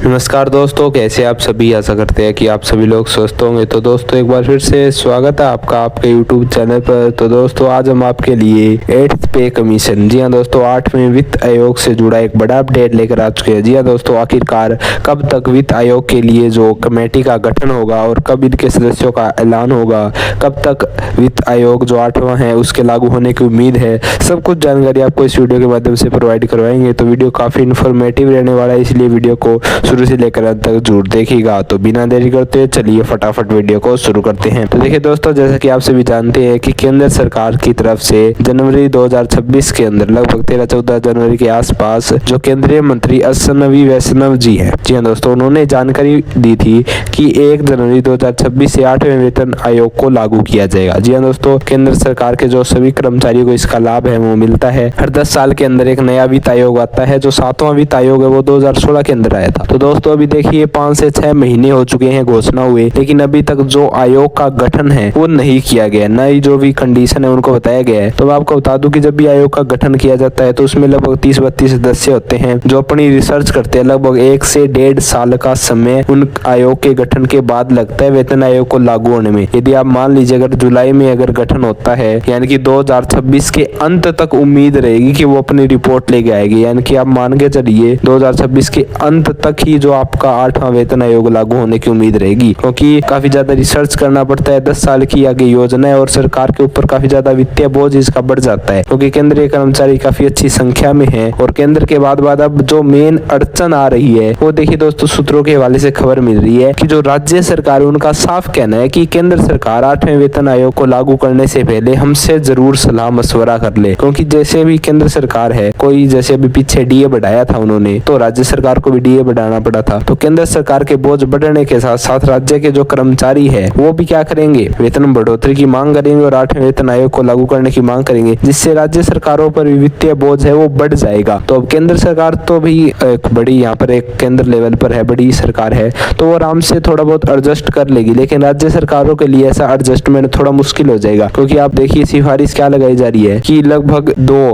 नमस्कार दोस्तों, कैसे आप सभी। आशा करते हैं कि आप सभी लोग स्वस्थ होंगे। तो दोस्तों एक बार फिर से स्वागत है आपका आपके YouTube चैनल पर। तो दोस्तों आज हम आपके लिए 8th पे कमीशन, जी हाँ दोस्तों, 8वें वित्त आयोग से जुड़ा एक बड़ा अपडेट लेकर आ चुके हैं। जी हाँ दोस्तों, आखिरकार कब तक वित्त आयोग के लिए जो कमेटी का गठन होगा और कब इनके सदस्यों का ऐलान होगा, कब तक वित्त आयोग जो 8वां है उसके लागू होने की उम्मीद है, सब कुछ जानकारी आपको इस वीडियो के माध्यम से प्रोवाइड करवाएंगे। तो वीडियो काफी इन्फॉर्मेटिव रहने वाला है, इसलिए वीडियो को शुरू से लेकर अंत तक जरूर देखिएगा। तो बिना देरी करते चलिए फटाफट वीडियो को शुरू करते हैं। तो देखिए दोस्तों, जैसा कि आप सभी जानते हैं कि केंद्र सरकार की तरफ से जनवरी 2026 के अंदर लगभग 13-14 जनवरी के आसपास जो केंद्रीय मंत्री अश्विनी वैष्णव जी हैं, जी हाँ दोस्तों, उन्होंने जानकारी दी थी कि 1 जनवरी 2026 से 8वें वेतन आयोग को लागू किया जाएगा। जी हाँ दोस्तों, केंद्र सरकार के जो सभी कर्मचारियों को इसका लाभ है वो मिलता है। हर 10 साल के अंदर एक नया वित्त आयोग आता है। जो 7वां वित्त आयोग है वो 2016 के अंदर आया था। तो दोस्तों अभी देखिए 5 से 6 महीने हो चुके हैं घोषणा हुए, लेकिन अभी तक जो आयोग का गठन है वो नहीं किया गया, नई जो भी कंडीशन है उनको बताया गया है। तो मैं आपको बता दूं कि जब भी आयोग का गठन किया जाता है तो उसमें लगभग 30-32 सदस्य होते हैं जो अपनी रिसर्च करते हैं। लगभग 1 से 1.5 साल का समय उन आयोग के गठन के बाद लगता है वेतन आयोग को लागू होने में। यदि आप मान लीजिए अगर जुलाई में अगर गठन होता है, यानी कि 2026 के अंत तक उम्मीद रहेगी कि वो अपनी रिपोर्ट लेके आएगी, यानी कि आप मान के चलिए 2026 के अंत तक ही जो आपका 8वां वेतन आयोग लागू होने की उम्मीद रहेगी, क्योंकि काफी ज्यादा रिसर्च करना पड़ता है। 10 साल की आगे योजना है और सरकार के ऊपर काफी ज्यादा वित्तीय बोझ इसका बढ़ जाता है, क्योंकि केंद्रीय कर्मचारी काफी अच्छी संख्या में है। और केंद्र के बाद अब जो मेन अड़चन आ रही है वो देखिए दोस्तों, सूत्रों के हवाले से खबर मिल रही है कि जो राज्य सरकार है उनका साफ कहना है कि केंद्र सरकार 8वें वेतन आयोग को लागू करने से पहले हमसे जरूर सलाह मशवरा कर ले। क्योंकि जैसे भी केंद्र सरकार है, कोई जैसे अभी पीछे डीए बढ़ाया था उन्होंने, तो राज्य सरकार को भी डीए बढ़ाना पड़ा था। तो केंद्र सरकार के बोझ बढ़ने के साथ साथ राज्य के जो कर्मचारी है वो भी क्या करेंगे, वेतन बढ़ोतरी की मांग करेंगे और 8वें वेतन आयोग को लागू करने की मांग करेंगे, जिससे राज्य सरकारों पर वित्तीय बोझ है वो बढ़ जाएगा। तो अब केंद्र सरकार तो भी एक बड़ी यहाँ पर एक केंद्र लेवल पर है, बड़ी सरकार है, तो वो आराम से थोड़ा बहुत एडजस्ट कर लेगी। लेकिन राज्य सरकारों के लिए ऐसा एडजस्टमेंट थोड़ा मुश्किल हो जाएगा, क्योंकि आप देखिए सिफारिश क्या लगाई जा रही है कि लगभग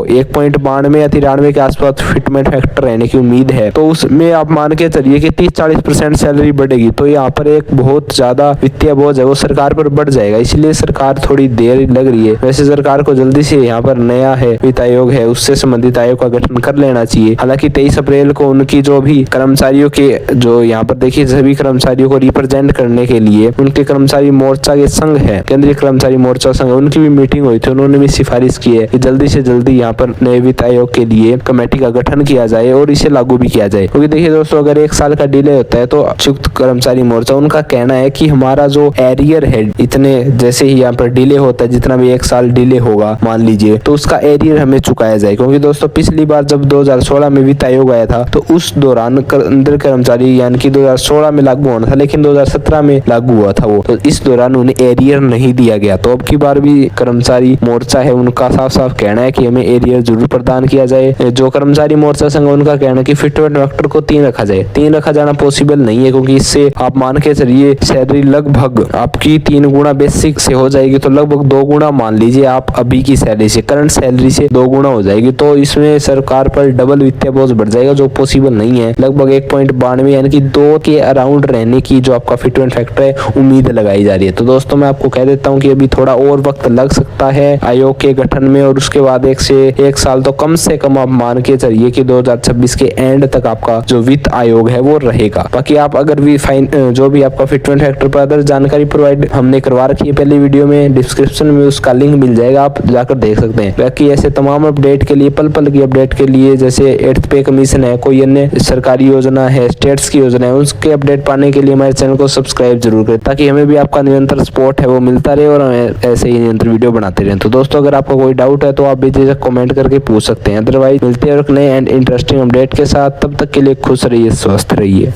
1.92 या 93 के आसपास फिटमेंट फैक्टर रहने की उम्मीद है। तो उसमें आप मान के चलिए कि 30-40% सैलरी बढ़ेगी, तो यहाँ पर एक बहुत ज्यादा वित्तीय बोझ है वो सरकार पर बढ़ जाएगा। इसलिए सरकार थोड़ी देर लग रही है। वैसे सरकार को जल्दी से यहाँ पर नया है वित्त आयोग है उससे संबंधित आयोग का गठन कर लेना चाहिए। हालांकि 23 अप्रैल को उनकी जो भी कर्मचारियों के जो यहाँ पर देखिए सभी कर्मचारियों को रिप्रेजेंट करने के लिए उनके कर्मचारी मोर्चा के संघ है, केंद्रीय कर्मचारी मोर्चा संघ, उनकी भी मीटिंग हुई थी। उन्होंने भी सिफारिश की है कि जल्दी से जल्दी यहाँ पर नए वित्त आयोग के लिए कमेटी का गठन किया जाए और इसे लागू भी किया जाए। क्योंकि देखिए दोस्तों, अगर 1 साल का डिले होता है तो संयुक्त कर्मचारी मोर्चा उनका कहना है कि हमारा जो एरियर है, इतने जैसे ही यहाँ पर डिले होता है, जितना भी 1 साल डिले होगा मान लीजिए, तो उसका एरियर हमें चुकाया जाए। क्योंकि दोस्तों पिछली बार जब 2016 में वित्त आयोग आया था तो उस दौरान केंद्रीय कर्मचारी यानी कि 2016 में लागू होना था, लेकिन 2017 में लागू हुआ था वो, तो इस दौरान उन्हें एरियर नहीं दिया गया। तो अब की बार भी कर्मचारी मोर्चा है उनका साफ साफ कहना है कि हमें एरियर जरूर प्रदान किया जाए। जो कर्मचारी मोर्चा संघ उनका कहना है कि फिटमेंट फैक्टर को 3 रखा जाए। 3 रखा जाना पॉसिबल नहीं है, क्योंकि इससे आप मान के चलिए सैलरी लगभग आपकी 3 गुना बेसिक से हो जाएगी, तो लगभग 2 गुना मान लीजिए आप अभी की सैलरी से, करंट सैलरी से 2 गुना हो जाएगी। तो इसमें सरकार पर डबल वित्तीय बोझ बढ़ जाएगा, जो पॉसिबल नहीं है। लगभग 1.92 यानी कि 2 के अराउंड रहने की जो आपका फिटमेंट फैक्टर है उम्मीद लगाई जा रही है। तो दोस्तों मैं आपको कह देता हूँ कि अभी थोड़ा और वक्त लग सकता है आयोग के गठन में, और उसके बाद 1 से 1 साल तो कम से कम आप मान के चलिए कि 2026 के एंड तक आपका जो वित्त आयोग है वो रहेगा। बाकी आप अगर भी जो भी आपका फिटमेंट फैक्टर पर अदर जानकारी प्रोवाइड हमने करवा रखी है पहले वीडियो में, डिस्क्रिप्शन में उसका लिंक मिल जाएगा, आप जाकर देख सकते हैं। बाकी ऐसे तमाम अपडेट के लिए, पल पल की अपडेट के लिए, जैसे 8th पे कमीशन है, कोई अन्य सरकारी योजना है, स्टेट्स की योजना है, उसके अपडेट पाने के लिए हमारे चैनल को सब्सक्राइब जरूर करें, ताकि हमें भी आपका निरंतर सपोर्ट है वो मिलता रहे और हमें ऐसे ही निरंतर वीडियो बनाते रहे। तो दोस्तों अगर आपको कोई डाउट है तो आप बेझिझक कमेंट करके पूछ सकते हैं। अदरवाइज मिलते हैं एक नए एंड इंटरेस्टिंग अपडेट के साथ, तब तक के लिए खुश रहिए, स्वस्थ रहिए।